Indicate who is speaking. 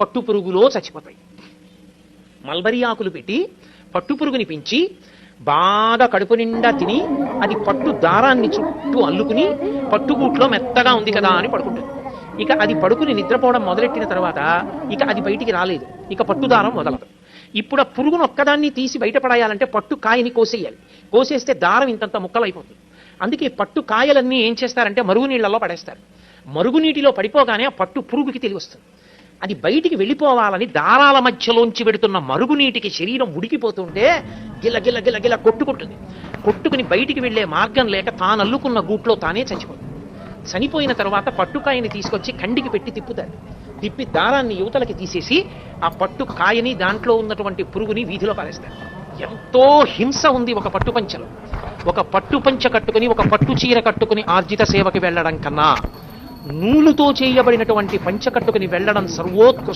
Speaker 1: పట్టుపురుగులో చచ్చిపోతాయి. మల్బరీ ఆకులు పెట్టి పట్టుపురుగుని పెంచి బాగా కడుపు నిండా తిని అది పట్టు దారాన్ని చుట్టూ అల్లుకుని పట్టుగూట్లో మెత్తగా ఉంది కదా అని పడుకుంటుంది. ఇక అది పడుకుని నిద్రపోవడం మొదలెట్టిన తర్వాత ఇక అది బయటికి రాలేదు, ఇక పట్టుదారం మొదలదు. ఇప్పుడు ఆ పురుగును ఒక్కదాన్ని తీసి బయటపడాయాలంటే పట్టు కాయని కోసేయాలి. కోసేస్తే దారం ఇంతంత ముక్కలైపోతుంది. అందుకే పట్టు కాయలన్నీ ఏం చేస్తారంటే మరుగునీళ్లలో పడేస్తారు. మరుగునీటిలో పడిపోగానే ఆ పట్టు పురుగుకి తెలివి వస్తుంది. అది బయటికి వెళ్ళిపోవాలని దారాల మధ్యలోంచి పెడుతున్న మరుగునీటికి శరీరం ఉడికిపోతుంటే గిల గిల గిల గిల కొట్టుకుంటుంది. కొట్టుకుని బయటికి వెళ్లే మార్గం లేక తాను అల్లుకున్న గూట్లో తానే చచ్చిపోతుంది. చనిపోయిన తర్వాత పట్టుకాయని తీసుకొచ్చి కండికి పెట్టి తిప్పుతారు. తిప్పి దారాన్ని యువతలకి తీసేసి ఆ పట్టు కాయని దాంట్లో ఉన్నటువంటి పురుగుని వీధిలో పారేస్తారు. ఎంతో హింస ఉంది ఒక పట్టుపంచలో. ఒక పట్టుపంచ కట్టుకుని ఒక పట్టు చీర కట్టుకుని ఆర్జిత సేవకి వెళ్ళడం కన్నా నూలుతో చేయబడినటువంటి పంచ కట్టుకుని వెళ్ళడం సర్వోత్కృష్టం.